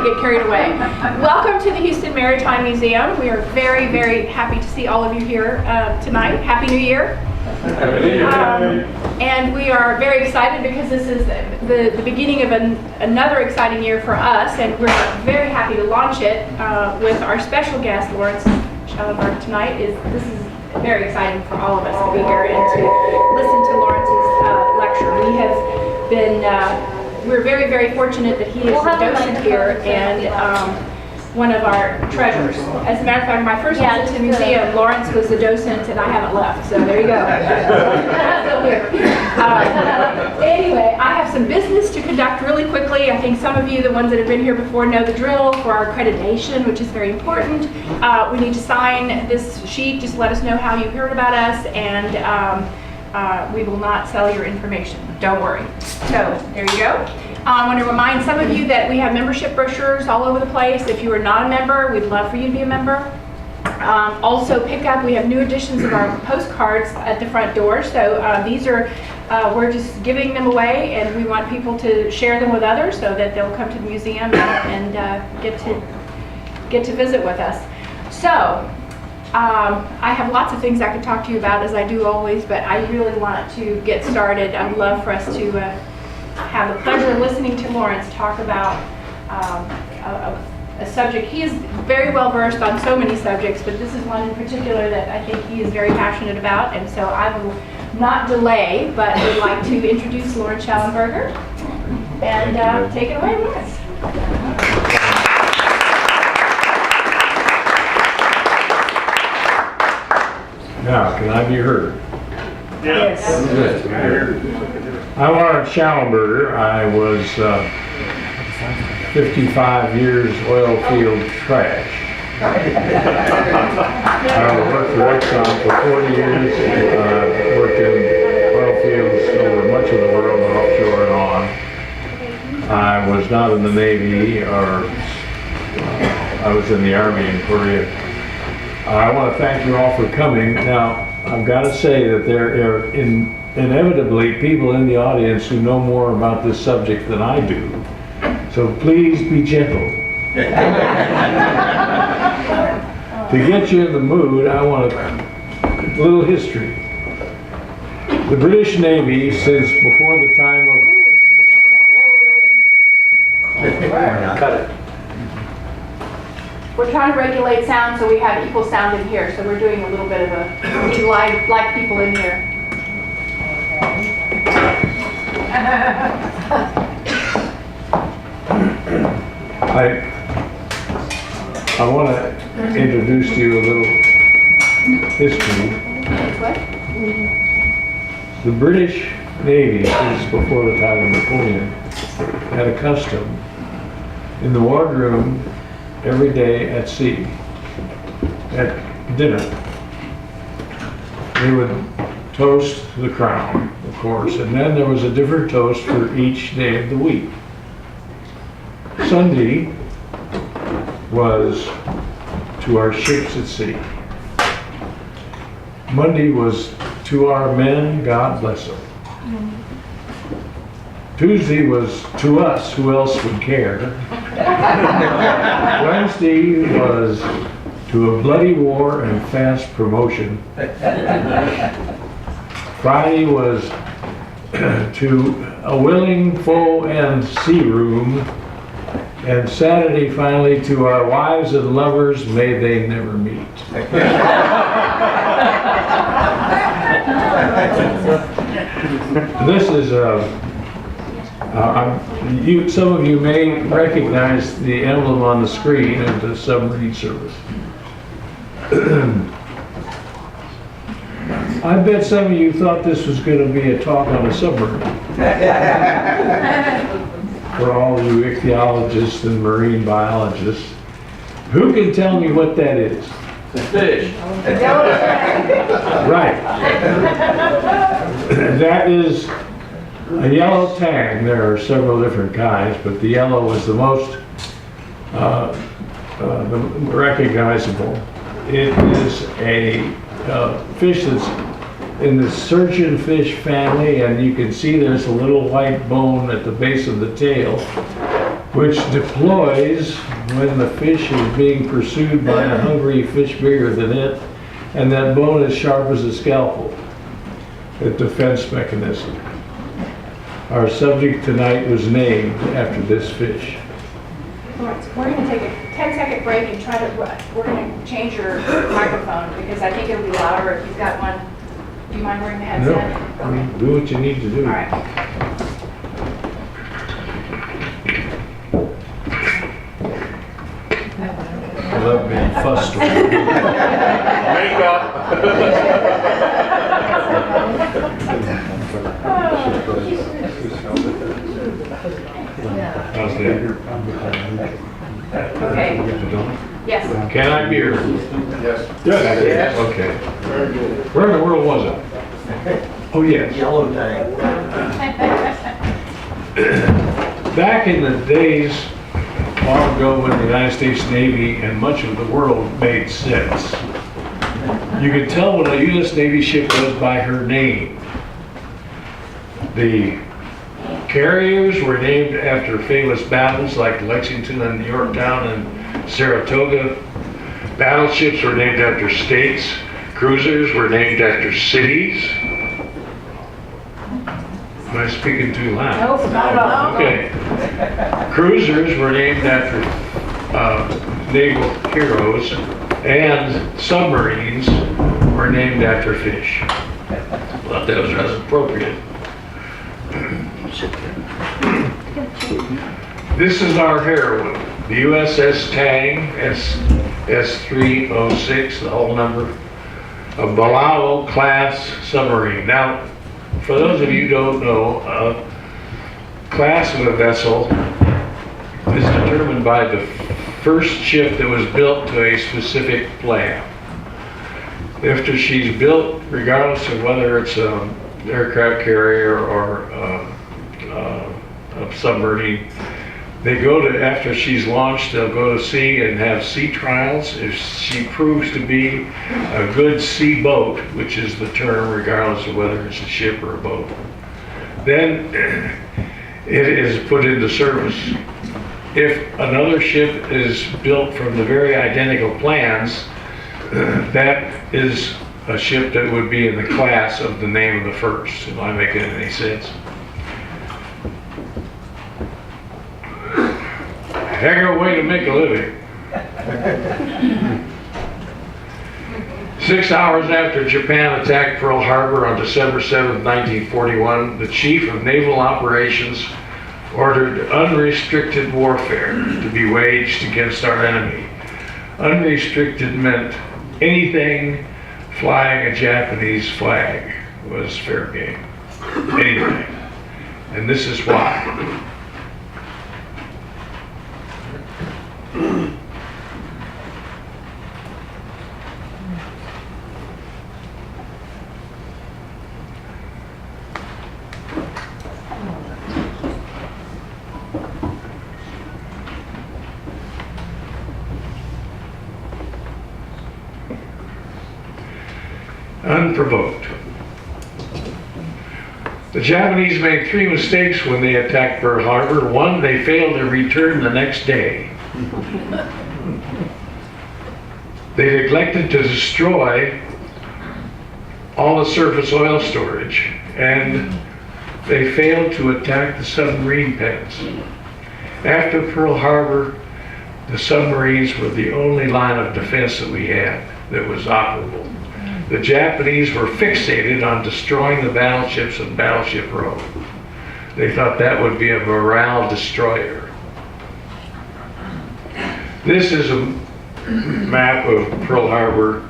get carried away. Welcome to the Houston Maritime Museum. We are very, very happy to see all of you here tonight. Happy New Year. And we are very excited because this is the beginning of another exciting year for us, and we're very happy to launch it with our special guest, Laurence Shallenberger, tonight. This is very exciting for all of us to be here and to listen to Laurence's lecture. We have been, we're very, very fortunate that he is a docent here and one of our treasures. As a matter of fact, my first visit to the museum, Laurence was the docent and I haven't left, so there you go. Anyway, I have some business to conduct really quickly. I think some of you, the ones that have been here before, know the drill for our accreditation, which is very important. We need to sign this sheet. Just let us know how you heard about us, and we will not sell your information. Don't worry. So there you go. I want to remind some of you that we have membership brochures all over the place. If you are not a member, we'd love for you to be a member. Also pick up, we have new editions of our postcards at the front door. So these are, we're just giving them away, and we want people to share them with others so that they'll come to the museum and get to visit with us. So I have lots of things I could talk to you about, as I do always, but I really want to get started. I'd love for us to have the pleasure of listening to Laurence talk about a subject. He is very well versed on so many subjects, but this is one in particular that I think he is very passionate about, and so I will not delay, but would like to introduce Laurence Shallenberger and take it away, Laurence. Now, can I be heard? Yes. Good. I'm Laurence Shallenberger. I was 55 years oil field trash. I worked for Exxon for 40 years. Worked in oil fields over much of the world, offshore and on. I was not in the Navy, or I was in the Army in Korea. I want to thank you all for coming. Now, I've got to say that there are inevitably people in the audience who know more about this subject than I do. So please be gentle. To get you in the mood, I want a little history. The British Navy, since before the time of... Cut it. We're trying to regulate sound so we have equal sound in here, so we're doing a little bit of a, we like people in here. I want to introduce to you a little history. What? The British Navy, since before the time of Napoleon, had a custom in the wardroom every day at sea, at dinner. They would toast the crown, of course, and then there was a different toast for each day of the week. Sunday was to our ships at sea. Monday was to our men, God bless them. Tuesday was to us, who else would care? Wednesday was to a bloody war and fast promotion. Friday was to a willing foe and sea room. And Saturday, finally, to our wives and lovers, may they never meet. This is some of you may recognize the emblem on the screen of the submarine service. I bet some of you thought this was going to be a talk on a submarine. For all you ichthyologists and marine biologists, who can tell me what that is? The fish. Right. That is a yellow tang. There are several different kinds, but the yellow is the most recognizable. It is a fish that's in the surgeonfish family, and you can see there's a little white bone at the base of the tail. which deploys when the fish is being pursued by a hungry fish bigger than it, and that bone is sharp as a scalpel. A defense mechanism. Our subject tonight was named after this fish. Lawrence, we're going to take a 10-second break and try to, we're going to change your microphone because I think it'll be louder if you've got one. Do you mind wearing the headset? No, do what you need to do. All right. I love being frustrated. Makeup. How's that? Okay. Yes. Can I beer? Yes. Yes. Okay. Where in the world was it? Oh, yes. Yellow Tang. Back in the days, long ago, when the United States Navy and much of the world made sense, you could tell what a U.S. Navy ship was by her name. The carriers were named after famous battles like Lexington and Yorktown and Saratoga. Battleships were named after states. Cruisers were named after cities. Am I speaking too loud? No, not at all. Okay. Cruisers were named after naval heroes, and submarines were named after fish. Thought that was rather appropriate. This is our heroine, the USS Tang, S306, the whole number, a Balao Class submarine. Now, for those of you who don't know, class of a vessel is determined by the first ship that was built to a specific plan. After she's built, regardless of whether it's an aircraft carrier or a submarine, they go to, after she's launched, they'll go to sea and have sea trials. If she proves to be a good sea boat, which is the term regardless of whether it's a ship or a boat, then it is put into service. If another ship is built from the very identical plans, that is a ship that would be in the class of the name of the first. Am I making any sense? Heck of a way to make a living. 6 hours after Japan attacked Pearl Harbor on December 7, 1941, the Chief of Naval Operations ordered unrestricted warfare to be waged against our enemy. Unrestricted meant anything flying a Japanese flag was fair game. Anything. And this is why. Unprovoked. The Japanese made 3 mistakes when they attacked Pearl Harbor. One, they failed to return the next day. They neglected to destroy all the surface oil storage, and they failed to attack the submarine pens. After Pearl Harbor, the submarines were the only line of defense that we had that was operable. The Japanese were fixated on destroying the battleships in Battleship Row. They thought that would be a morale destroyer. This is a map of Pearl Harbor.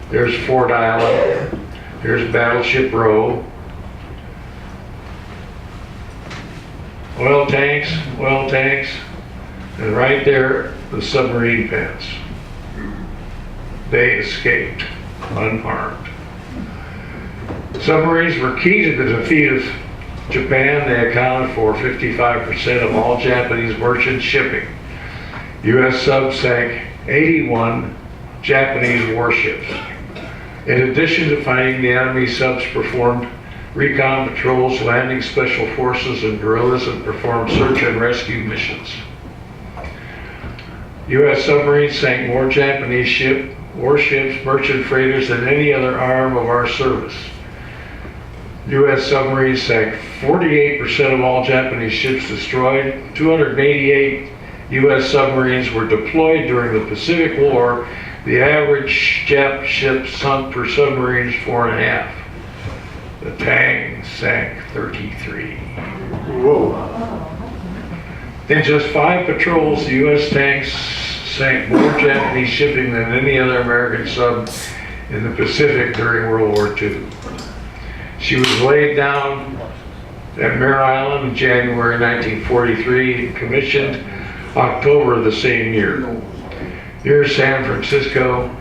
There's Fort Island. There's Battleship Row. Oil tanks, and right there, the submarine pens. They escaped unharmed. Submarines were key to the defeat of Japan. They accounted for 55% of all Japanese merchant shipping. U.S. subs sank 81 Japanese warships. In addition to fighting the enemy, subs performed recon patrols, landing special forces and guerrillas, and performed search and rescue missions. U.S. submarines sank more Japanese warships, merchant freighters than any other arm of our service. U.S. submarines sank 48% of all Japanese ships destroyed. 288 U.S. submarines were deployed during the Pacific War. The average Jap ship sunk per submarine is 4.5. The Tang sank 33. Whoa. In just 5 patrols, the U.S. Tang sank more Japanese shipping than any other American sub in the Pacific during World War II. She was laid down at Mare Island in January 1943 and commissioned October of the same year. Here's San Francisco,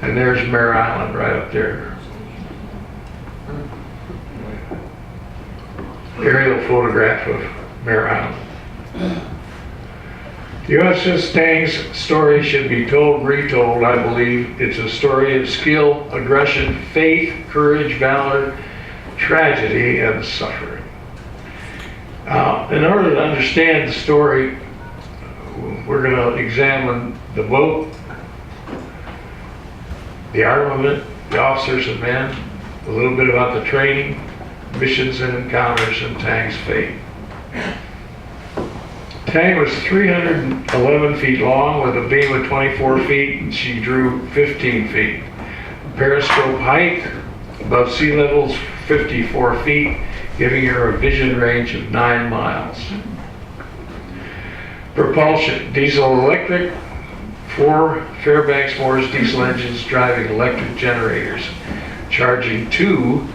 and there's Mare Island right up there. Aerial photograph of Mare Island. The USS Tang's story should be told and retold, I believe. It's a story of skill, aggression, faith, courage, valor, tragedy, and suffering. In order to understand the story, we're going to examine the boat, the armament, the officers and men, a little bit about the training, missions and encounters, and Tang's fate. Tang was 311 feet long with a beam of 24 feet, and she drew 15 feet. Periscope height above sea level is 54 feet, giving her a vision range of 9 miles. Propulsion, diesel electric, 4 Fairbanks Morse diesel engines driving electric generators, charging 2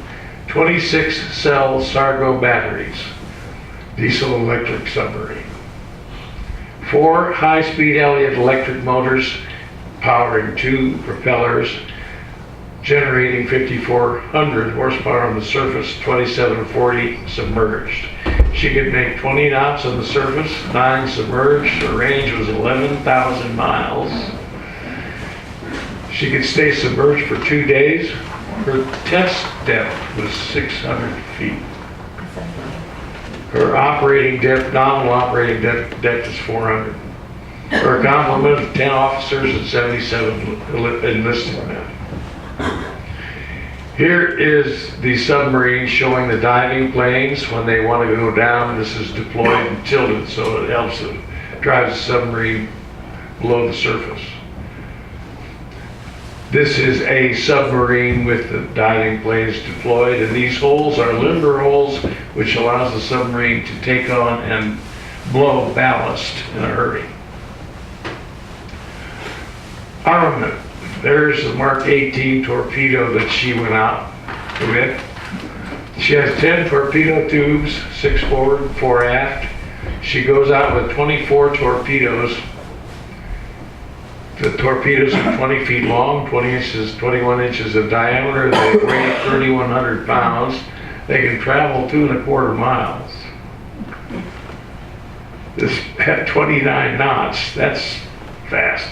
26-cell Sargo batteries, diesel electric submarine. 4 high-speed Elliott electric motors powering 2 propellers, generating 5,400 horsepower on the surface, 2740 submerged. She could make 20 knots on the surface, 9 submerged. Her range was 11,000 miles. She could stay submerged for 2 days. Her test depth was 600 feet. Her operating depth, nominal operating depth is 400. Her complement of 10 officers and 77 enlisted men. Here is the submarine showing the diving planes when they want to go down. This is deployed and tilted, so it helps them drive the submarine below the surface. This is a submarine with the diving planes deployed, and these holes are limber holes, which allows the submarine to take on and blow ballast in a hurry. Armament. There's the Mark 18 torpedo that she went out with. She has 10 torpedo tubes, 6 forward, 4 aft. She goes out with 24 torpedoes. The torpedoes are 20 feet long, 21 inches of diameter. They weigh 3,100 pounds. They can travel 2.25 miles. This at 29 knots, that's fast.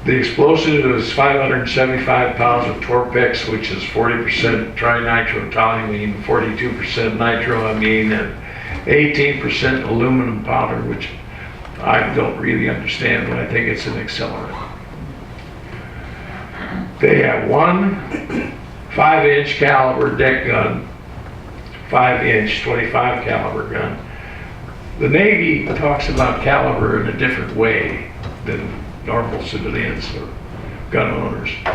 The explosive is 575 pounds of Torpex, which is 40% trinitrotoluene, 42% nitroamine, and 18% aluminum powder, which I don't really understand, but I think it's an accelerant. They have one 5-inch caliber deck gun, 5-inch 25 caliber gun. The Navy talks about caliber in a different way than normal civilians or gun owners. I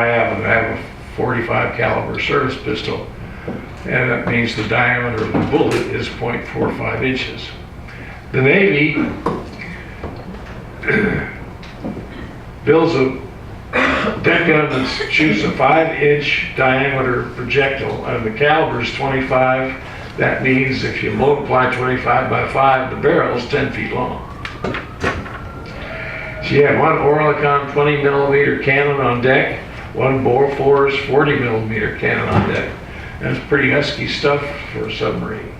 happen to have a 45 caliber service pistol, and that means the diameter of the bullet is 0.45 inches. The Navy builds a deck gun that shoots a 5-inch diameter projectile, and the caliber is 25. That means if you multiply 25 by 5, the barrel is 10 feet long. She had one Oerlikon 20 millimeter cannon on deck, one Bofors 40 millimeter cannon on deck. That's pretty husky stuff for a submarine.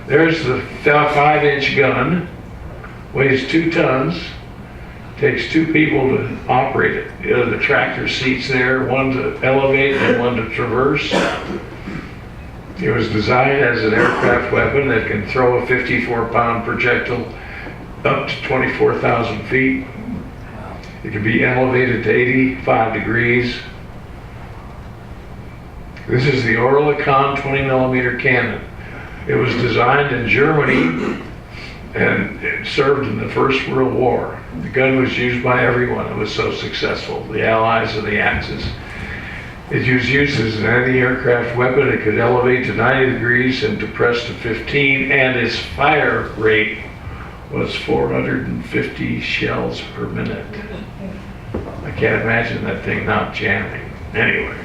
There's the 5-inch gun, weighs 2 tons, takes 2 people to operate it. The tractor seats there, one to elevate and one to traverse. It was designed as an aircraft weapon that can throw a 54-pound projectile up to 24,000 feet. It can be elevated to 85 degrees. This is the Oerlikon 20mm cannon. It was designed in Germany and it served in the First World War. The gun was used by everyone. It was so successful, the Allies and the Axis. It was used as an anti-aircraft weapon. It could elevate to 90 degrees and depress to 15, and its fire rate was 450 shells per minute. I can't imagine that thing not jamming. Anyway.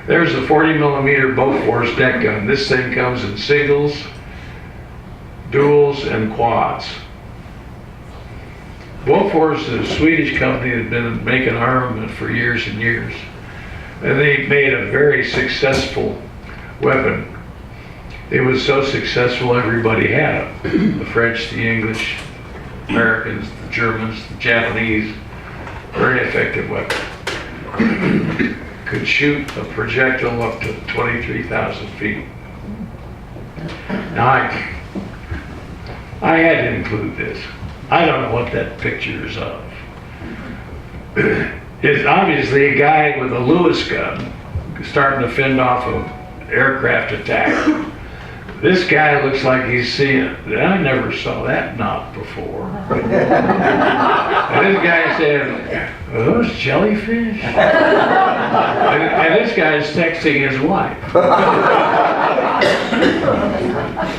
There's the 40mm Bofors deck gun. This thing comes in singles, duals, and quads. Bofors is a Swedish company that had been making armament for years and years. And they made a very successful weapon. It was so successful everybody had it. The French, the English, Americans, the Germans, the Japanese. Very effective weapon. Could shoot a projectile up to 23,000 feet. Now I had to include this. I don't know what that picture is of. It's obviously a guy with a Lewis gun starting to fend off an aircraft attack. This guy looks like he's seeing it. I never saw that knot before. And this guy said, "Are those jellyfish?" And this guy's texting his wife.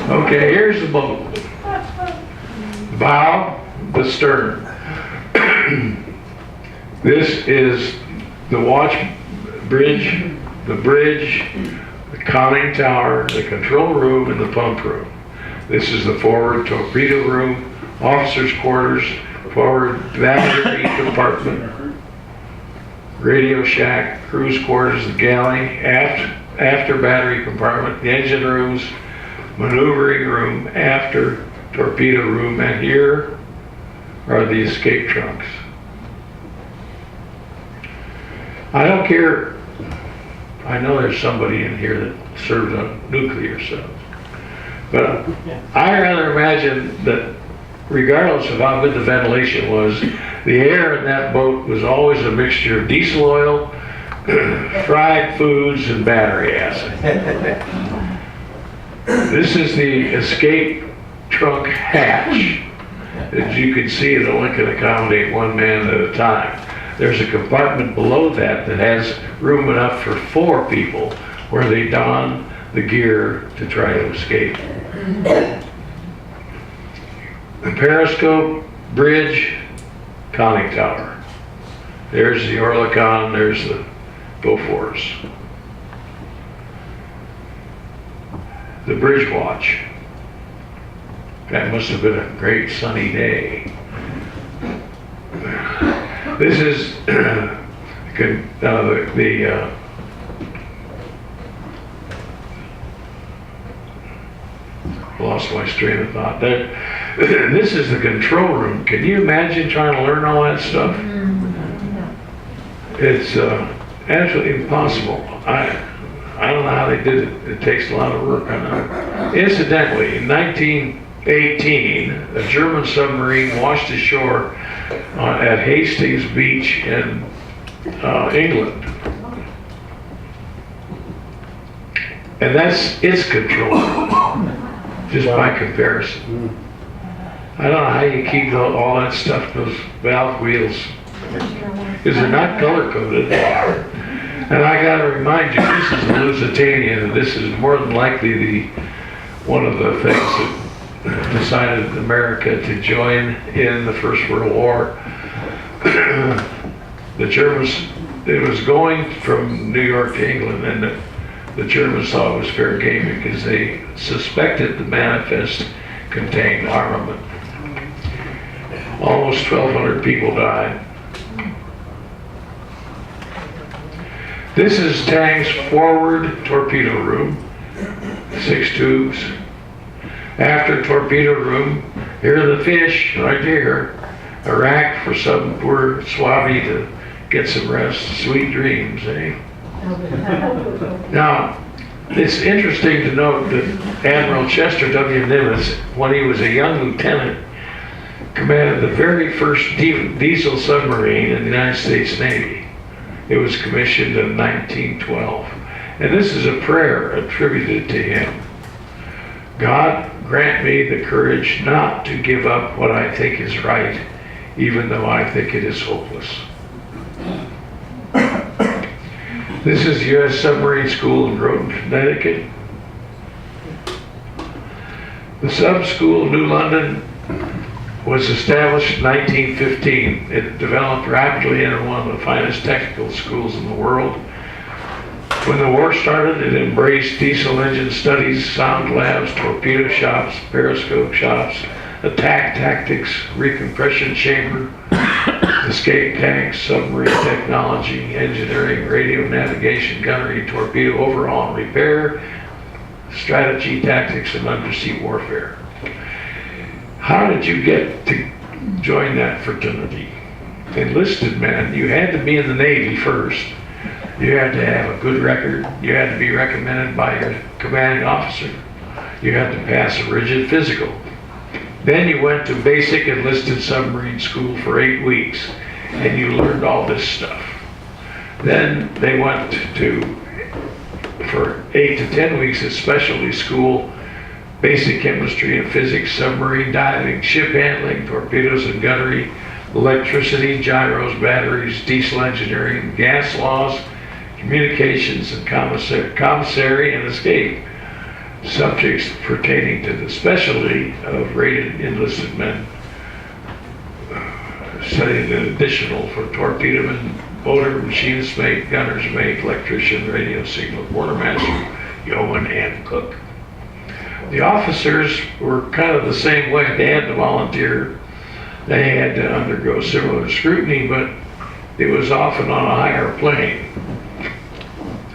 Okay, here's the boat. Bow, the stern. This is the watch bridge, the conning tower, the control room, and the pump room. This is the forward torpedo room, officers' quarters, forward battery compartment, radio shack, crew's quarters, the galley, after battery compartment, the engine rooms, maneuvering room, after torpedo room, and here are the escape trunks. I don't care. I know there's somebody in here that served on nuclear subs, but I rather imagine that regardless of how good the ventilation was, the air in that boat was always a mixture of diesel oil, fried foods, and battery acid. This is the escape trunk hatch. As you can see, it only can accommodate one man at a time. There's a compartment below that that has room enough for 4 people where they don the gear to try to escape. The periscope, bridge, conning tower. There's the Oerlikon, there's the Bofors. The bridge watch. That must have been a great sunny day. This is lost my strain of thought. This is the control room. Can you imagine trying to learn all that stuff? It's absolutely impossible. I don't know how they did it. It takes a lot of work, I know. Incidentally, in 1918, a German submarine washed ashore at Hastings Beach in England. And that's its control, just by comparison. I don't know how you keep all that stuff, those valve wheels, because they're not color-coded. And I gotta remind you, this is the Lusitania, and this is more than likely one of the things that decided America to join in the First World War. The Germans, it was going from New York to England, and the Germans thought it was fair game because they suspected the manifest contained armament. Almost 1,200 people died. This is Tang's forward torpedo room, 6 tubes. After torpedo room, here are the fish right here. A rack for some poor swabby to get some rest. Sweet dreams, eh? Now, It's interesting to note that Admiral Chester W. Nimitz, when he was a young lieutenant, commanded the very first diesel submarine in the United States Navy. It was commissioned in 1912. And this is a prayer attributed to him. God, grant me the courage not to give up what I think is right, even though I think it is hopeless. This is U.S. Submarine School in Groton, Connecticut. The Sub School, New London, was established in 1915. It developed rapidly into one of the finest technical schools in the world. When the war started, it embraced diesel engine studies, sound labs, torpedo shops, periscope shops, attack tactics, recompression chamber, escape tanks, submarine technology, engineering, radio navigation, gunnery, torpedo overhaul and repair, strategy, tactics, and undersea warfare. How did you get to join that fraternity? Enlisted men, you had to be in the Navy first. You had to have a good record. You had to be recommended by your commanding officer. You had to pass a rigid physical. Then you went to basic enlisted submarine school for 8 weeks, and you learned all this stuff. Then they went to, for 8 to 10 weeks at specialty school, basic chemistry and physics, submarine diving, ship handling, torpedoes and gunnery, electricity, gyros, batteries, diesel engineering, gas laws, communications and commissary and escape. Subjects pertaining to the specialty of rated enlisted men. Studied an additional for torpedoman, motor, machinist mate, gunner's mate, electrician, radio signal, quartermaster, yeoman, and cook. The officers were kind of the same way. They had to volunteer. They had to undergo similar scrutiny, but it was often on a higher plane.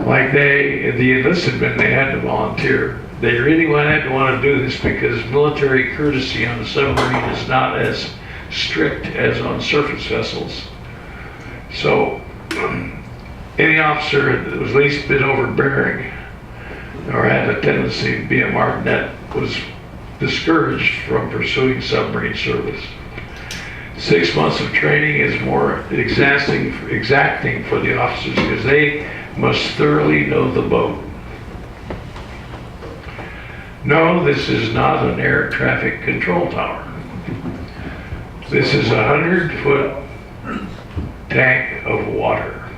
Like the enlisted men, they had to volunteer. They really had to want to do this because military courtesy on the submarine is not as strict as on surface vessels. So any officer that was at least a bit overbearing or had a tendency to be a martinet was discouraged from pursuing submarine service. 6 months of training is more exacting for the officers because they must thoroughly know the boat. No, this is not an air traffic control tower. This is a 100-foot tank of water.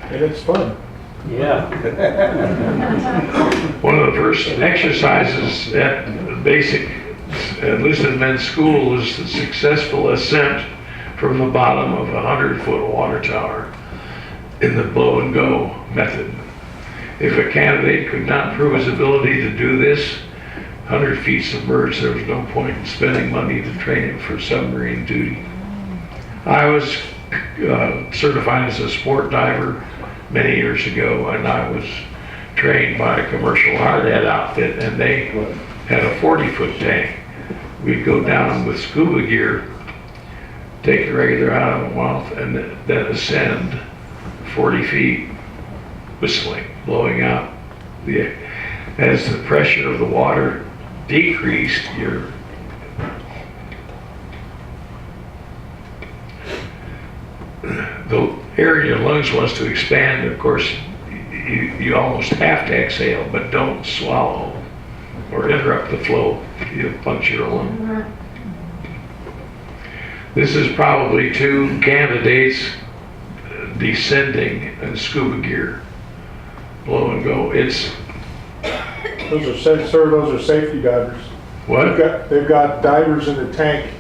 And it's fun. Yeah. One of the first exercises at basic enlisted men's school is the successful ascent from the bottom of a 100-foot water tower in the blow and go method. If a candidate could not prove his ability to do this, 100 feet submerged, there was no point in spending money to train him for submarine duty. I was certified as a sport diver many years ago, and I was trained by a commercial hardhead outfit, and they had a 40-foot tank. We'd go down with scuba gear, take the regular out of the mouth, and then ascend 40 feet, whistling, blowing out. As the pressure of the water decreased, the air in your lungs wants to expand. Of course, you almost have to exhale, but don't swallow or interrupt the flow. You'll puncture a lung. This is probably 2 candidates descending in scuba gear. Blow and go. Those are safety divers. What? They've got divers in the tank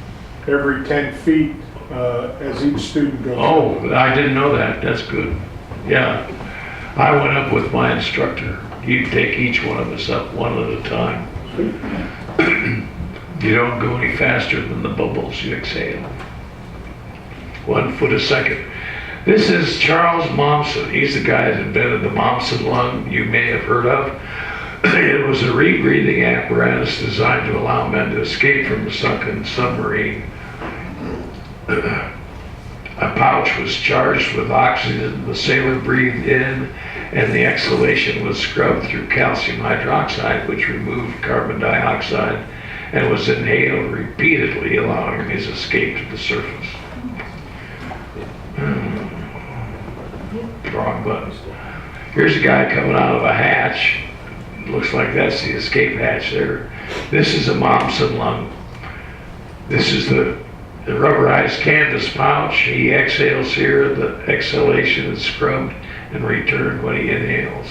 every 10 feet as each student goes. Oh, I didn't know that. That's good. Yeah. I went up with my instructor. You take each one of us up one at a time. You don't go any faster than the bubbles you exhale. 1 foot a second. This is Charles Momsen. He's the guy that invented the Momsen lung you may have heard of. It was a rebreathing apparatus designed to allow men to escape from a sunken submarine. A pouch was charged with oxygen. The sailor breathed in and the exhalation was scrubbed through calcium hydroxide, which removed carbon dioxide and was inhaled repeatedly, allowing his escape to the surface. Wrong button. Here's a guy coming out of a hatch. Looks like that's the escape hatch there. This is a Momsen lung. This is the rubberized canvas pouch. He exhales here. The exhalation is scrubbed and returned when he inhales.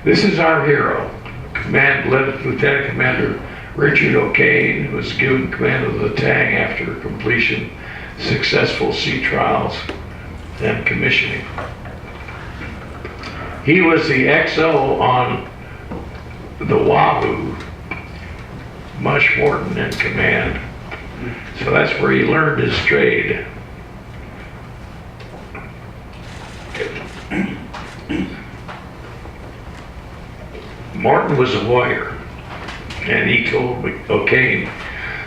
This is our hero, Lieutenant Commander Richard O'Kane, who was given command of the Tang after completion, successful sea trials, and commissioning. He was the XO on the Wahoo, Mush Morton in command. So that's where he learned his trade. Morton was a warrior, and he told O'Kane,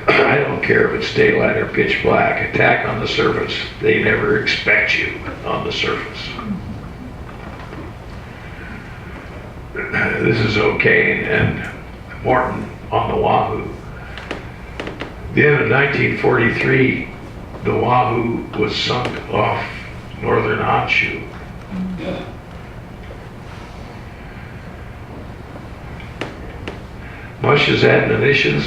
I don't care if it's daylight or pitch black, attack on the surface. They never expect you on the surface. This is O'Kane and Morton on the Wahoo. At the end of 1943, the Wahoo was sunk off northern Honshu. Mush's admonitions,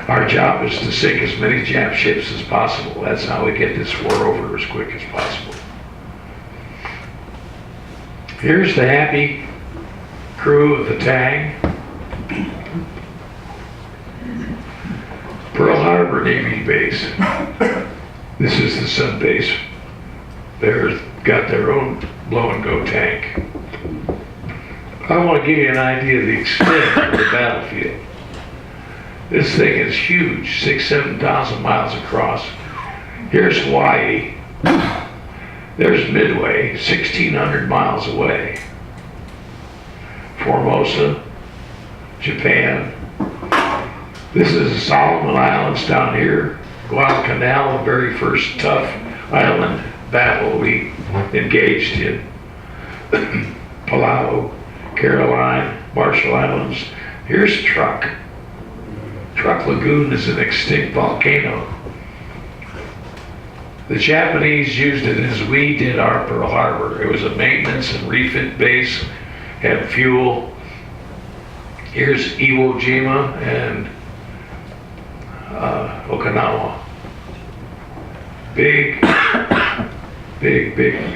our job is to sink as many Jap ships as possible. That's how we get this war over as quick as possible. Here's the happy crew of the Tang. Pearl Harbor Navy base. This is the sun base. They've got their own blow and go tank. I want to give you an idea of the extent of the battlefield. This thing is huge, 7,000 miles across. Here's Hawaii. There's Midway, 1,600 miles away. Formosa, Japan. This is the Solomon Islands down here. Guadalcanal, the very first tough island battle we engaged in. Palau, Caroline, Marshall Islands. Here's Truk. Truk Lagoon is an extinct volcano. The Japanese used it as we did our Pearl Harbor. It was a maintenance and refit base, had fuel. Here's Iwo Jima and Okinawa. Big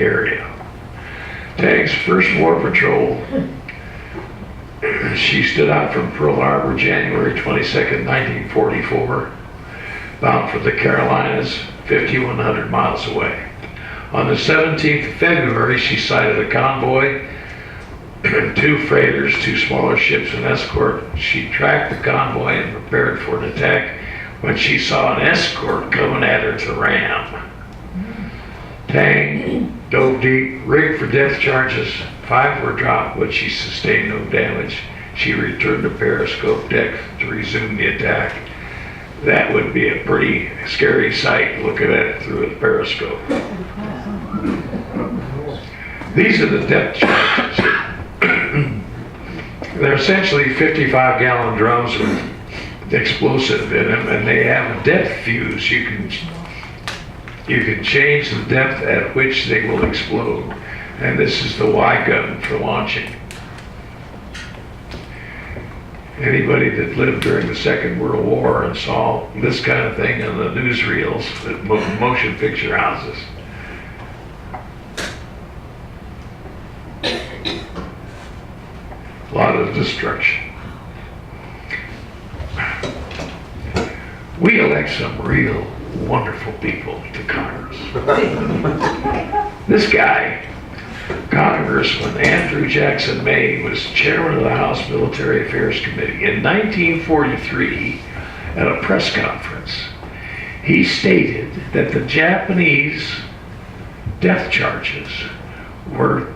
area. Tang's first war patrol, she stood out from Pearl Harbor January 22nd, 1944, bound for the Carolinas, 5,100 miles away. On the 17th of February, she sighted a convoy, 2 freighters, 2 smaller ships, and escort. She tracked the convoy and prepared for an attack when she saw an escort coming at her to ram. Tang dove deep, rigged for depth charges. 5 were dropped, but she sustained no damage. She returned to periscope deck to resume the attack. That would be a pretty scary sight, looking at it through a periscope. These are the depth charges. They're essentially 55-gallon drums with explosive in them, and they have a depth fuse. You can change the depth at which they will explode. And this is the Y gun for launching. Anybody that lived during the Second World War and saw this kind of thing on the newsreels at motion picture houses. A lot of destruction. We elect some real wonderful people to Congress. This guy, Congressman Andrew Jackson May, was chairman of the House Military Affairs Committee. In 1943, at a press conference, he stated that the Japanese depth charges were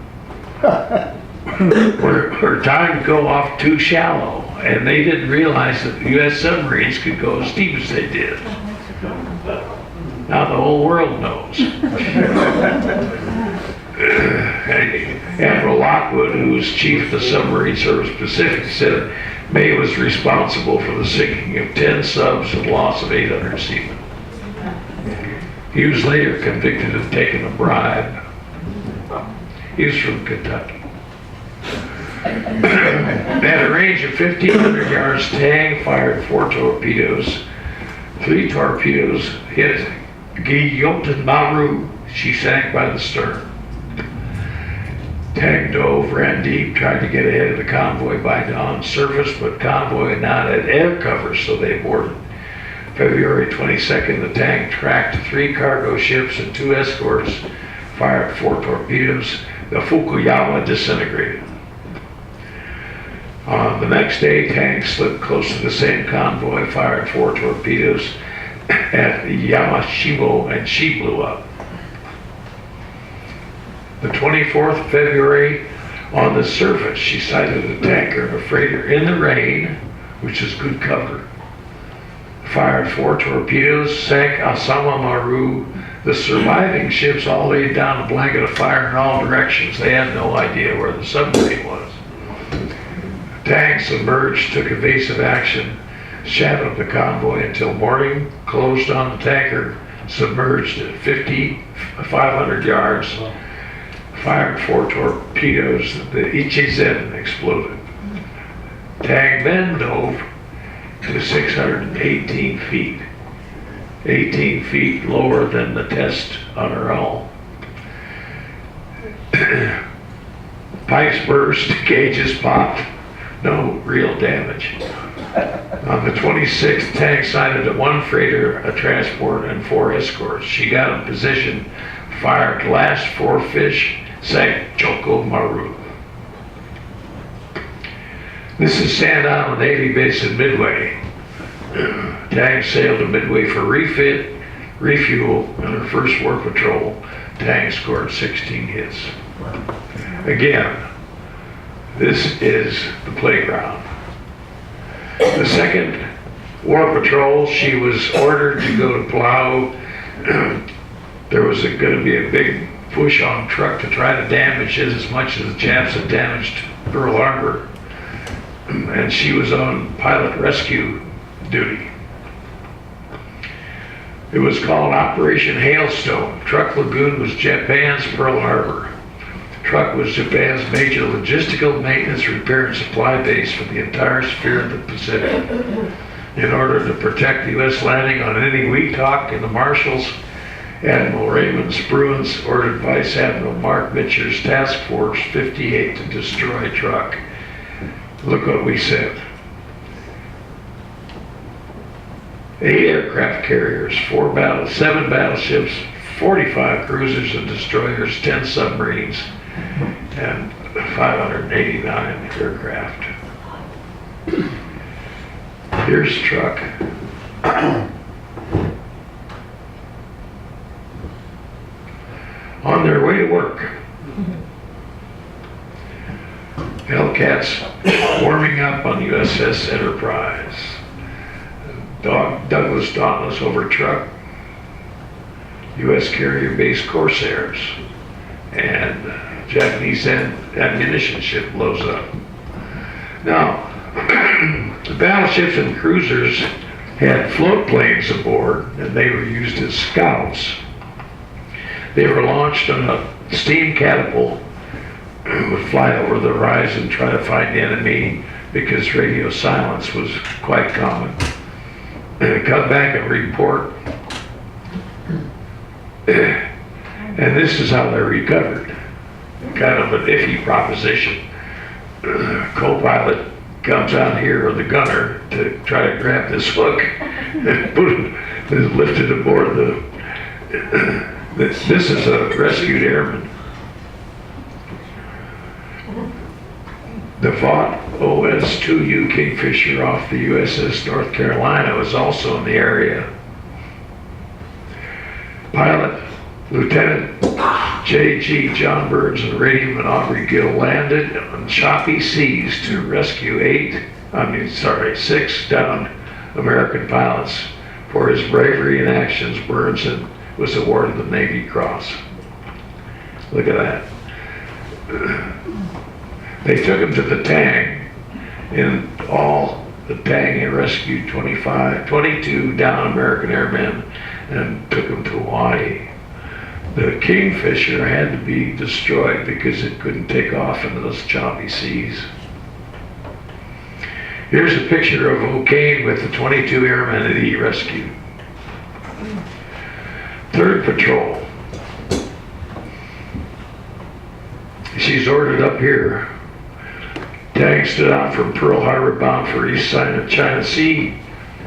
time to go off too shallow, and they didn't realize that the U.S. submarines could go as deep as they did. Now the whole world knows. Admiral Lockwood, who was chief of the Submarine Service Pacific, said May was responsible for the sinking of 10 subs and loss of 800 seamen. He was later convicted of taking a bribe. He was from Kentucky. At a range of 1,500 yards, Tang fired 4 torpedoes. 3 torpedoes hit Guillaume Maru. She sank by the stern. Tang dove, ran deep, tried to get ahead of the convoy by dawn, surfaced, but convoy had not had air cover, so they boarded. February 22nd, the Tang tracked 3 cargo ships and 2 escorts, fired 4 torpedoes. The Fukuyama disintegrated. On the next day, Tang slipped close to the same convoy, fired 4 torpedoes at Yamashimo, and she blew up. The 24th of February, on the surface, she sighted a tanker and a freighter in the rain, which is good cover. Fired 4 torpedoes, sank Asama Maru. The surviving ships all laid down a blanket of fire in all directions. They had no idea where the submarine was. Tang submerged, took evasive action, shadowed the convoy until morning, closed on the tanker, submerged at 500 yards, fired 4 torpedoes. The Ichizen exploded. Tang then dove to 618 feet, 18 feet lower than the test on her hull. Pipes burst, gauges popped, no real damage. On the 26th, Tang sighted 1 freighter, a transport, and 4 escorts. She got in position, fired last 4 fish, sank Choko Maru. This is Sand Island Navy base in Midway. Tang sailed to Midway for refit, refuel, and her first war patrol. Tang scored 16 hits. Again, this is the playground. The second war patrol, she was ordered to go to Balao. There was going to be a big push on truck to try to damage it as much as the Japs had damaged Pearl Harbor. And she was on pilot rescue duty. It was called Operation Hailstone. Truck Lagoon was Japan's Pearl Harbor. Truck was Japan's major logistical maintenance, repair, and supply base for the entire sphere of the Pacific. In order to protect the U.S. landing on any Weetok in the Marshalls, Admiral Raymond Spruance ordered Vice Admiral Mark Mitcher's Task Force 58 to destroy Truck. Look what we said. 8 aircraft carriers, 7 battleships, 45 cruisers and destroyers, 10 submarines, and 589 aircraft. Here's Truck. On their way to work. Hellcats warming up on USS Enterprise. Douglas Dauntless over Truck. U.S. carrier-based Corsairs. And Japanese ammunition ship blows up. Now, the battleships and cruisers had float planes aboard, and they were used as scouts. They were launched on a steam catapult, would fly over the horizon and try to find the enemy because radio silence was quite common. And come back and report. And this is how they're recovered. Kind of an iffy proposition. Co-pilot comes out here, or the gunner, to try to grab this hook and put it, is lifted aboard the. This is a rescued airman. The Vought OS-2U Kingfisher off the USS North Carolina was also in the area. Pilot Lieutenant J.G. John Burns and Radioman Aubrey Gill landed on choppy seas to rescue 6 downed American pilots. For his bravery and actions, Burns was awarded the Navy Cross. Look at that. They took him to the Tang, and the Tang had rescued 22 down American airmen and took them to Hawaii. The Kingfisher had to be destroyed because it couldn't take off into those choppy seas. Here's a picture of O'Kane with the 22 airmen that he rescued. 3rd Patrol. She's ordered up here. Tang stood out from Pearl Harbor bound for east side of China Sea.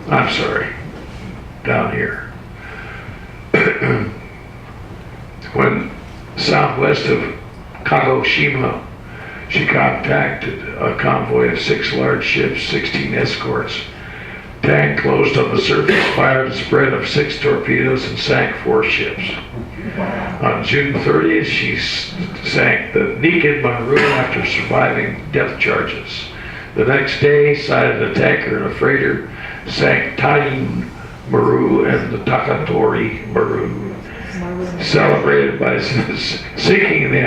I'm sorry, down here. When southwest of Kagoshima, she contacted a convoy of 6 large ships, 16 escorts. Tang closed on the surface, fired a spread of 6 torpedoes, and sank 4 ships. On June 30th, she sank the Nikken Maru after surviving depth charges. The next day, sighted a tanker and a freighter, sank Taiyun Maru and the Takatori Maru. Celebrated by sinking the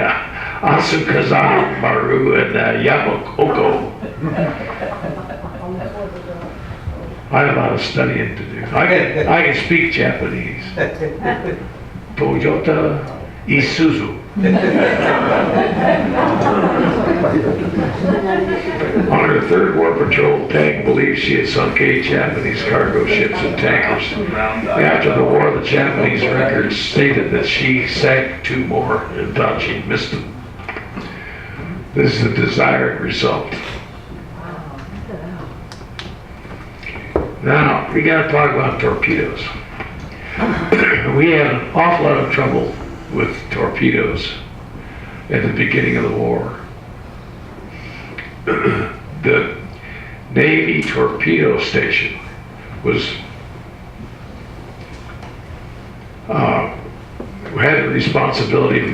Asukazan Maru and Yamako. I have a lot of studying to do. I can speak Japanese. Toyota Isuzu. On her 3rd War Patrol, Tang believed she had sunk 8 Japanese cargo ships and tankers. After the war, the Japanese records stated that she sank 2 more and thought she'd missed them. This is the desired result. Now, we got to talk about torpedoes. We had an awful lot of trouble with torpedoes at the beginning of the war. The Navy Torpedo Station was had the responsibility of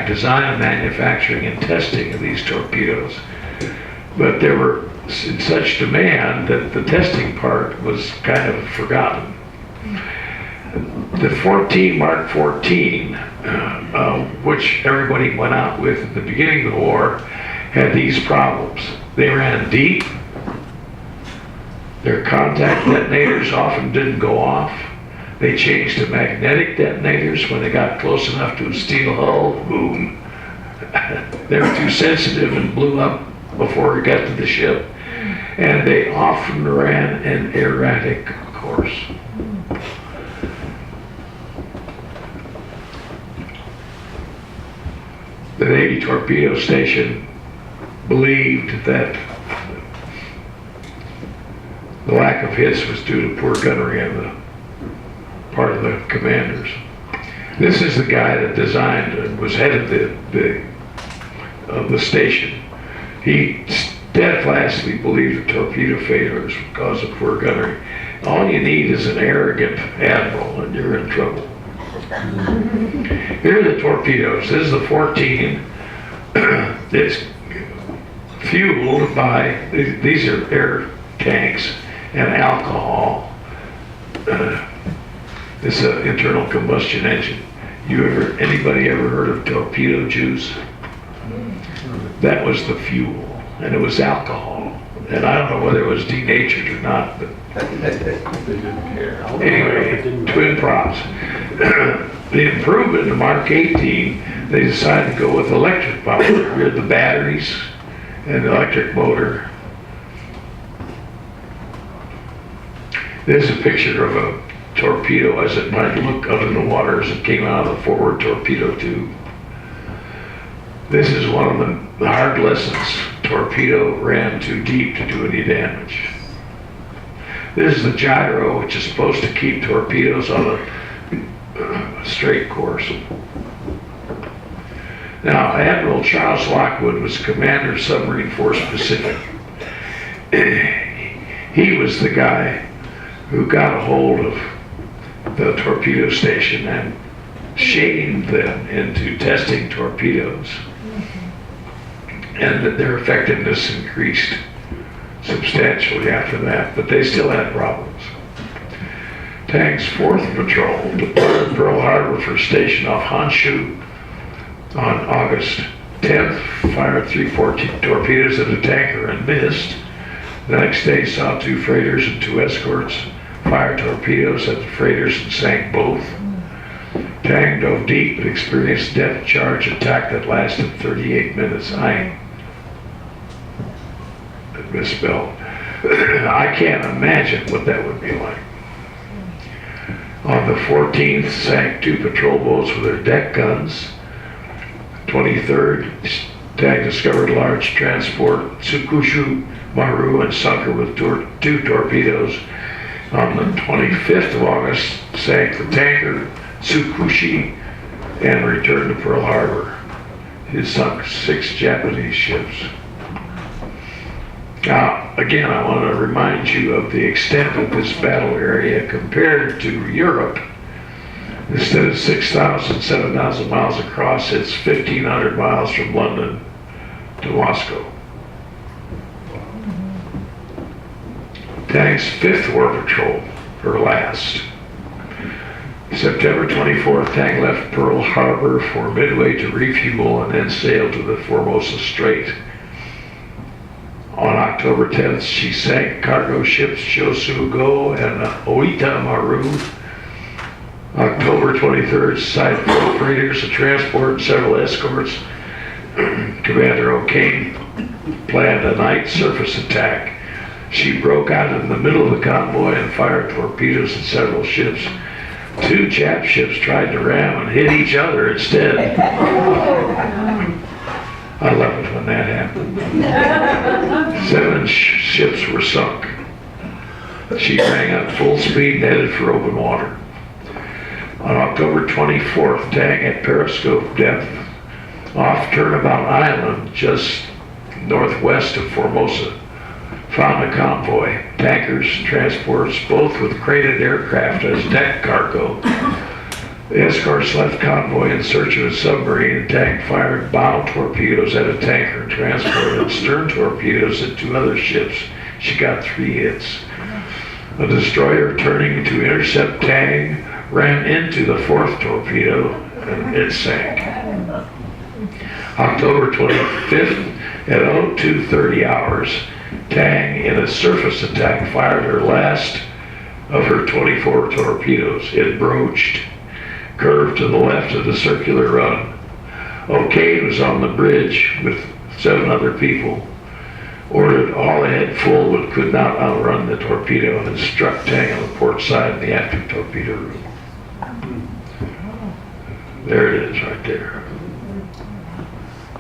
design, manufacturing, and testing of these torpedoes. But they were in such demand that the testing part was kind of forgotten. The Mark 14, which everybody went out with at the beginning of the war, had these problems. They ran deep. Their contact detonators often didn't go off. They changed to magnetic detonators when they got close enough to a steel hull. Boom. They were too sensitive and blew up before it got to the ship. And they often ran an erratic course. The Navy Torpedo Station believed that the lack of hits was due to poor gunnery on the part of the commanders. This is the guy that designed and was head of the station. He steadfastly believed that torpedo failures were because of poor gunnery. All you need is an arrogant admiral and you're in trouble. Here are the torpedoes. This is the 14. It's fueled by, these are air tanks and alcohol. This is an internal combustion engine. Anybody ever heard of torpedo juice? That was the fuel, and it was alcohol. And I don't know whether it was denatured or not, but anyway, twin props. The improvement in Mark 18, they decided to go with electric power. Here's the batteries and the electric motor. There's a picture of a torpedo as it might look out in the water as it came out of the forward torpedo tube. This is one of the hard lessons. Torpedo ran too deep to do any damage. This is the gyro, which is supposed to keep torpedoes on a straight course. Now, Admiral Charles Lockwood was commander of Submarine Force Pacific. He was the guy who got a hold of the torpedo station and shamed them into testing torpedoes. And that their effectiveness increased substantially after that, but they still had problems. Tang's 4th Patrol departed Pearl Harbor for a station off Honshu On August 10th, fired 3 torpedoes at a tanker and missed. The next day saw 2 freighters and 2 escorts fire torpedoes at the freighters and sank both. Tang dove deep but experienced depth charge attack that lasted 38 minutes. I misspelled. I can't imagine what that would be like. On the 14th, sank 2 patrol boats with their deck guns. 23rd, Tang discovered large transport Tsukushu Maru and sunk her with 2 torpedoes. On the 25th of August, sank the tanker Tsukushi and returned to Pearl Harbor. He sunk 6 Japanese ships. Now, again, I want to remind you of the extent of this battle area compared to Europe. Instead of 6,000, 7,000 miles across, it's 1,500 miles from London to Moscow. Tang's 5th War Patrol, her last. September 24th, Tang left Pearl Harbor for Midway to refuel and then sailed to the Formosa Strait. On October 10th, she sank cargo ships Chosu Go and Oita Maru. October 23rd, sighted 4 freighters, a transport, and several escorts. Commander O'Kane planned a night surface attack. She broke out in the middle of the convoy and fired torpedoes at several ships. 2 Jap ships tried to ram and hit each other instead. I love it when that happened. 7 ships were sunk. She rang up full speed and headed for open water. On October 24th, Tang at periscope depth off Turnabout Island, just northwest of Formosa, found a convoy, tankers, transports, both with crated aircraft as deck cargo. The escorts left convoy in search of a submarine, and Tang fired bow torpedoes at a tanker and transport and stern torpedoes at 2 other ships. She got 3 hits. A destroyer turning to intercept Tang ran into the 4th torpedo and it sank. October 25th at 02:30 hours, Tang, in a surface attack, fired her last of her 24 torpedoes. It broached, curved to the left of the circular run. O'Kane was on the bridge with 7 other people, ordered all ahead full but could not outrun the torpedo and struck Tang on the port side in the after torpedo room. There it is right there.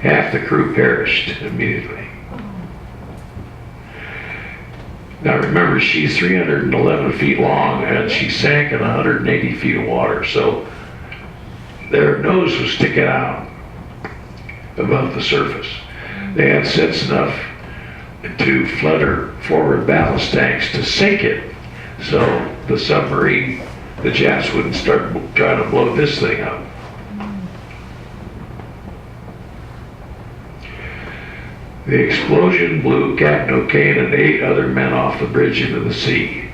Half the crew perished immediately. Now remember, she's 311 feet long and she sank in 180 feet of water, so their nose was sticking out above the surface. They had sense enough to flood her forward ballast tanks to sink it, so the submarine, the Japs wouldn't start trying to blow this thing up. The explosion blew Captain O'Kane and 8 other men off the bridge into the sea.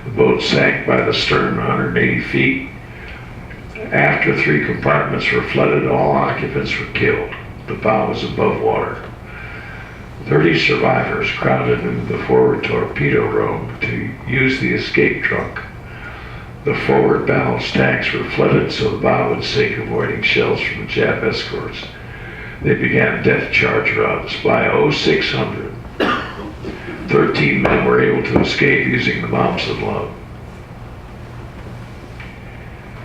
The boat sank by the stern 180 feet. After 3 compartments were flooded, all occupants were killed. The bow was above water. 30 survivors crowded into the forward torpedo room to use the escape trunk. The forward ballast tanks were flooded so the bow would sink, avoiding shells from the Jap escorts. They began death charge runs. By 0600, 13 men were able to escape using the Momsen lug.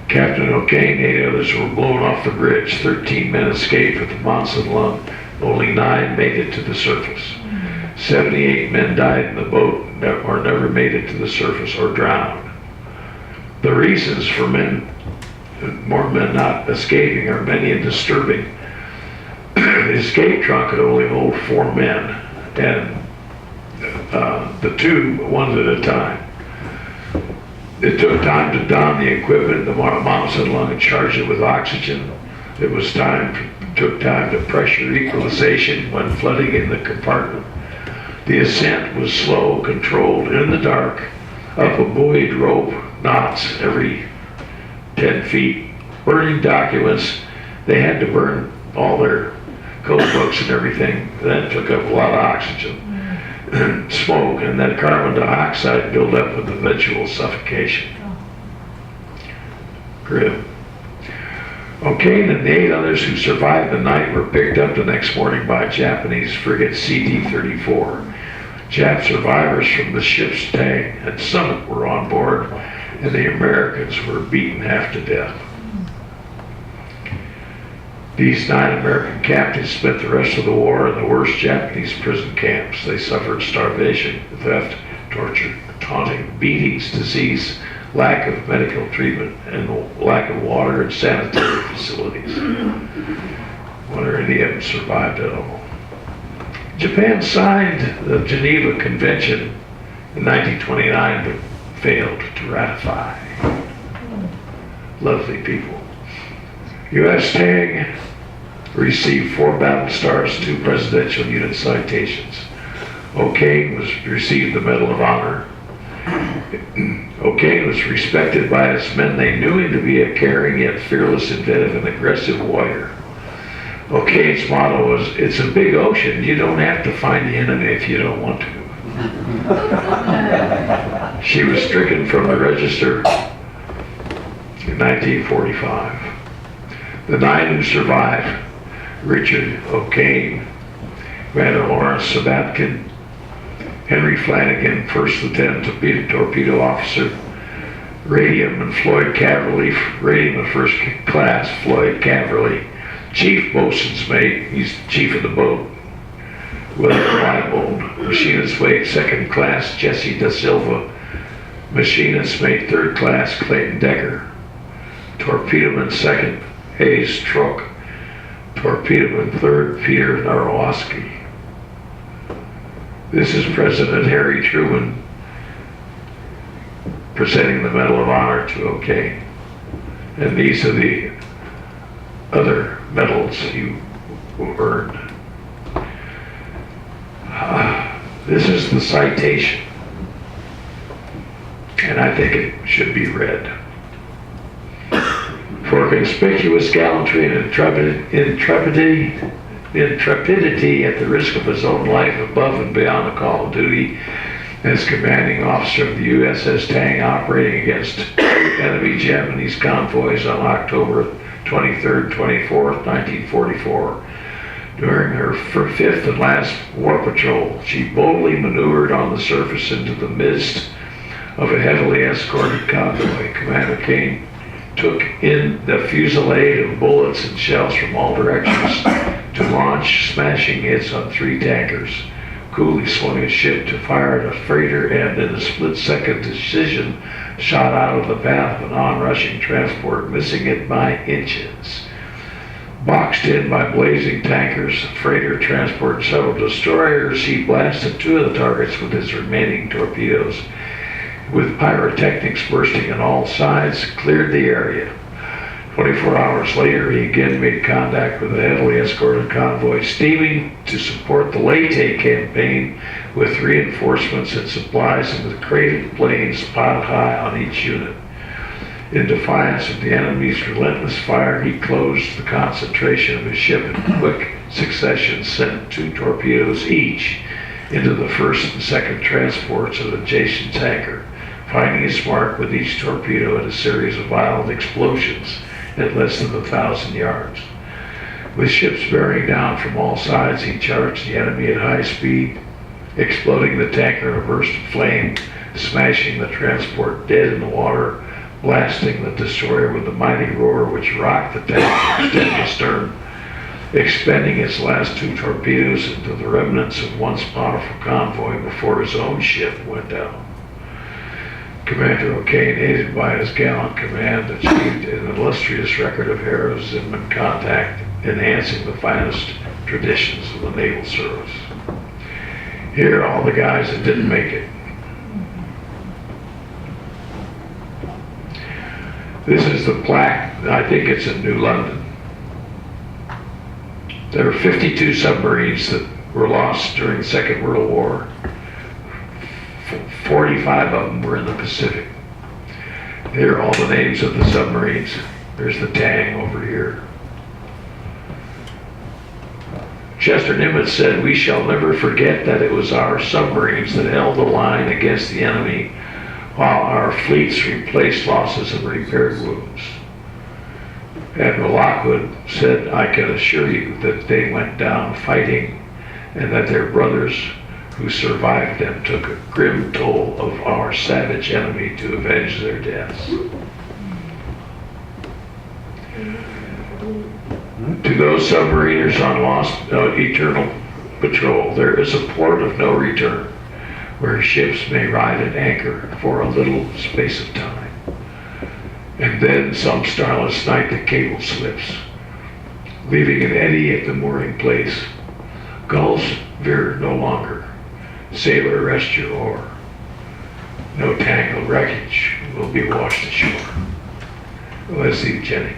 Captain O'Kane and 8 others were blown off the bridge. 13 men escaped with the Momsen lug. Only 9 made it to the surface. 78 men died in the boat or never made it to the surface or drowned. The reasons for more men not escaping are many and disturbing. The escape trunk could only hold 4 men, and the 2 one at a time. It took time to don the equipment, the Momsen lung, and charge it with oxygen. It took time to pressure equalization when flooding in the compartment. The ascent was slow, controlled, in the dark, up a buoyed rope, knots every 10 feet. Burning documents, they had to burn all their code books and everything. That took up a lot of oxygen, smoke, and then carbon dioxide built up with eventual suffocation. Grim. O'Kane and the 8 others who survived the night were picked up the next morning by Japanese frigate CD-34. Jap survivors from the ships Tang and Summit were on board, and the Americans were beaten half to death. These 9 American captives spent the rest of the war in the worst Japanese prison camps. They suffered starvation, theft, torture, taunting, beatings, disease, lack of medical treatment, and lack of water and sanitary facilities. Wonder any of them survived at all. Japan signed the Geneva Convention in 1929 but failed to ratify. Lovely people. U.S. Tang received 4 battle stars, 2 presidential unit citations. O'Kane received the Medal of Honor. O'Kane was respected by his men. They knew him to be a caring yet fearless, inventive, and aggressive warrior. O'Kane's motto was, "It's a big ocean. You don't have to find the enemy if you don't want to." She was stricken from the register in 1945. The 9 who survived: Richard O'Kane, Commander Laurence Sabatkin, Henry Flanagan, First Lieutenant Torpedo Officer, Radium and Floyd Caverly, Radium and First Class, Floyd Caverly, Chief Boatswain's Mate, he's chief of the boat, William Leibold, Machinist's Mate, Second Class, Jesse Da Silva, Machinist's Mate, Third Class, Clayton Decker, Torpedoman Second, Hayes Truk, Torpedoman Third, Peter Narowski. This is President Harry Truman presenting the Medal of Honor to O'Kane. And these are the other medals you earned. This is the citation, and I think it should be read. For conspicuous gallantry and intrepidity at the risk of his own life above and beyond the call of duty as commanding officer of the USS Tang operating against enemy Japanese convoys on October 23rd, 24th, 1944. During her 5th and last war patrol, she boldly maneuvered on the surface into the midst of a heavily escorted convoy. Commander Kane took in the fusillade of bullets and shells from all directions to launch smashing hits on 3 tankers, coolly swung his ship to fire at a freighter, and in a split-second decision shot out of the path of an onrushing transport, missing it by inches. Boxed in by blazing tankers, freighter transport, and several destroyers, he blasted 2 of the targets with his remaining torpedoes. With pyrotechnics bursting on all sides, cleared the area. 24 hours later, he again made contact with a heavily escorted convoy steaming to support the Leyte campaign with reinforcements and supplies and with crated planes piled high on each unit. In defiance of the enemy's relentless fire, he closed the concentration of his ship in quick succession, sent 2 torpedoes each into the first and second transports of the adjacent tanker, finding his mark with each torpedo in a series of violent explosions at less than 1,000 yards. With ships bearing down from all sides, he charged the enemy at high speed, exploding the tanker in a burst of flame, smashing the transport dead in the water, blasting the destroyer with a mighty roar which rocked the tank from stem to stern, expending its last 2 torpedoes into the remnants of once powerful convoy before his own ship went down. Commander O'Kane, aided by his gallant command, achieved an illustrious record of heroism and contact, enhancing the finest traditions of the naval service. Here are all the guys that didn't make it. This is the plaque. I think it's in New London. There were 52 submarines that were lost during the Second World War. 45 of them were in the Pacific. Here are all the names of the submarines. There's the Tang over here. Chester Nimitz said, "We shall never forget that it was our submarines that held the line against the enemy while our fleets replaced losses and repaired wounds." Admiral Lockwood said, "I can assure you that they went down fighting and that their brothers who survived them took a grim toll of our savage enemy to avenge their deaths." To those submariners on lost eternal patrol, there is a port of no return where ships may ride at anchor for a little space of time. And then some starless night the cable slips, leaving an eddy at the mooring place. Gulls veer no longer. Sailor, rest your oar. No tangled wreckage will be washed ashore. Leslie Jennings.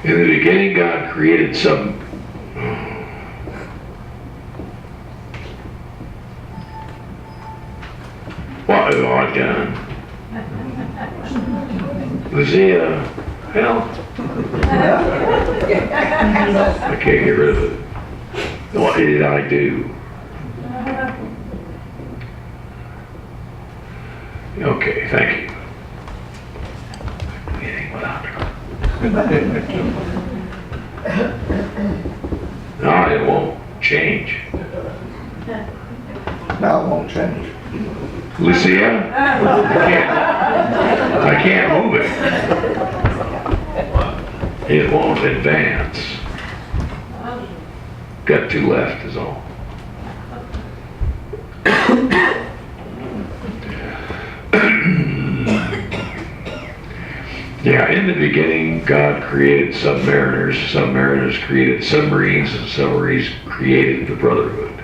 In the beginning, God created some. What have I done? Lucia, help. I can't get rid of it. What did I do? Okay, thank you. Getting without her. No, it won't change. No, it won't change. Lucia? I can't move it. It won't advance. Got two left is all. Yeah, in the beginning, God created submariners. Submariners created submarines, and submarines created the brotherhood.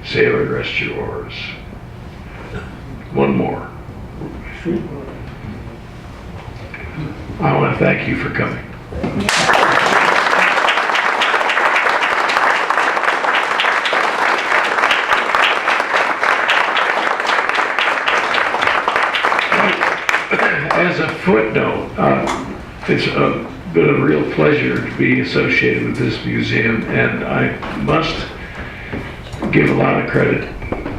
Sailor, rest your oars. One more. I want to thank you for coming. As a footnote, it's been a real pleasure to be associated with this museum, and I must give a lot of credit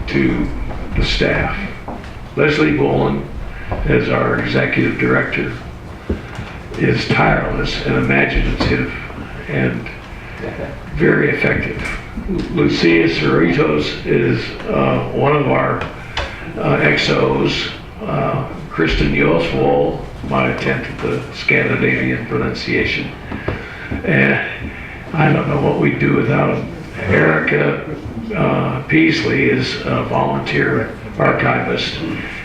to the staff. Leslie Boland, as our executive director, is tireless and imaginative and very effective. Lucia Cerritos is one of our XOs. Kristen Yoswol, my attempt at the Scandinavian pronunciation. And I don't know what we'd do without him. Erica Peasley is a volunteer archivist.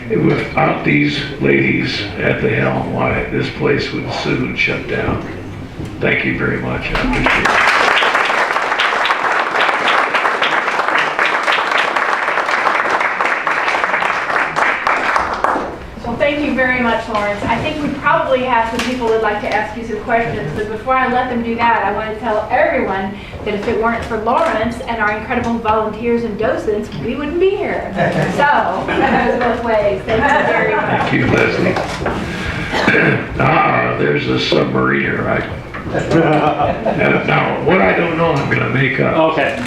Without these ladies at the helm, why this place would soon shut down. Thank you very much. I appreciate it. Very much, Laurence. I think we probably have some people who'd like to ask you some questions, but before I let them do that, I want to tell everyone that if it weren't for Laurence and our incredible volunteers and docents, we wouldn't be here. So, that goes both ways. Thank you very much. Thank you, Leslie. There's a submariner. Now, what I don't know, I'm going to make up. Okay.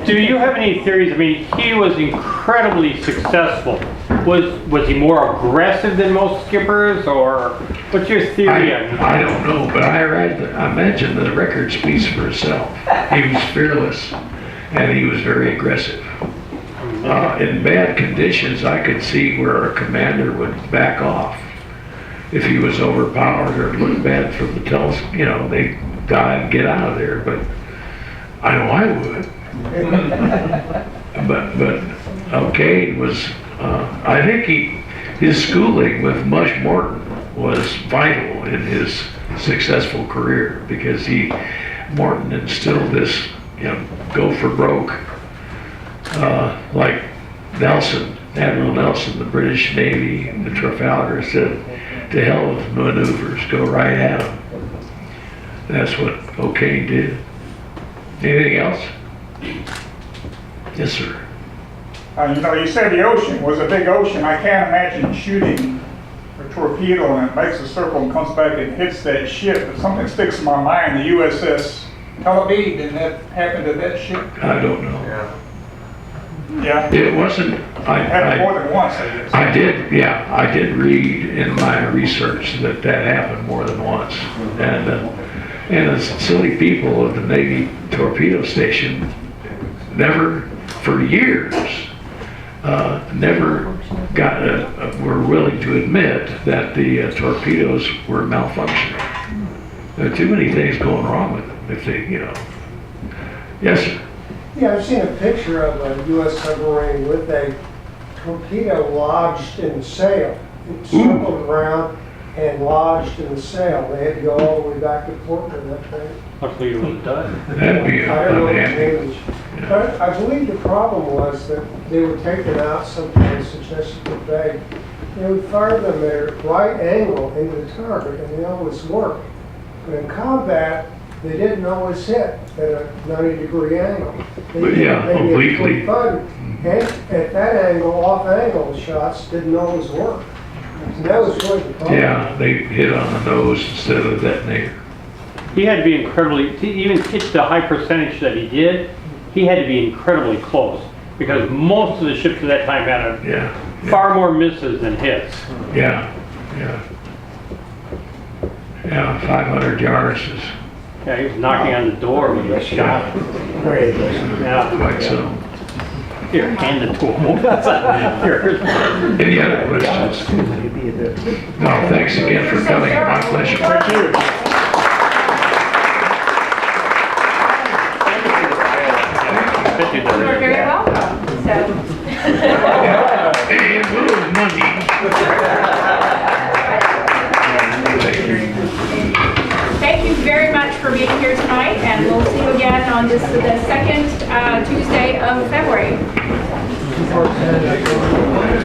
Do you have any theories? I mean, he was incredibly successful. Was he more aggressive than most skippers, or what's your theory on him? I don't know, but I mentioned the record speaks for itself. He was fearless, and he was very aggressive. In bad conditions, I could see where a commander would back off. If he was overpowered or looked bad from the telescope, you know, they'd die and get out of there, but I know I would. But okay, it was, I think his schooling with Mush Morton was vital in his successful career, because Morton instilled this, you know, go for broke, like Nelson, Admiral Nelson, the British Navy, the Trafalgar said, to hell with maneuvers, go right at them. That's what O'Kane did. Anything else? Yes, sir. You know, you said the ocean was a big ocean. I can't imagine shooting torpedo and it makes a circle and comes back and hits that ship. But something sticks in my mind, the USS Tang, didn't that happen to that ship? I don't know. Yeah. It wasn't, It happened more than once, I guess. I did read in my research that happened more than once. And the silly people at the Navy torpedo station never, for years, never were willing to admit that the torpedoes were malfunctioning. There are too many things going wrong with them if they, Yes, sir. Yeah, I've seen a picture of a U.S. submarine with a torpedo lodged in the sail. It circled around and lodged in the sail. They had to go all the way back to Portland, that thing. Luckily it was done. That'd be I don't know what the unhappy. name is. But I believe the problem was that they were taken out someplace in Chesapeake Bay. They would fire them at a right angle into the target, and they always worked. But in combat, they didn't always hit at a 90-degree angle. They But hit yeah, maybe at obliquely. 25, and at that angle, off-angle shots didn't always work. And that was really the problem. Yeah, they hit on the nose instead of the detonator. He had to be incredibly, to even hit the high percentage that he did, he had to be incredibly close. Because most of the ships at that time had Yeah. far more misses than hits. Yeah. 500 yards is Yeah, he was knocking on the door when he was shot. Yeah, quite so. here, hand it to him. Here. Any other questions? No, thanks again for coming. My pleasure. Thank you. You are very welcome. So, And a little money. thank you very much for being here tonight, and we'll see you again on the second Tuesday of February.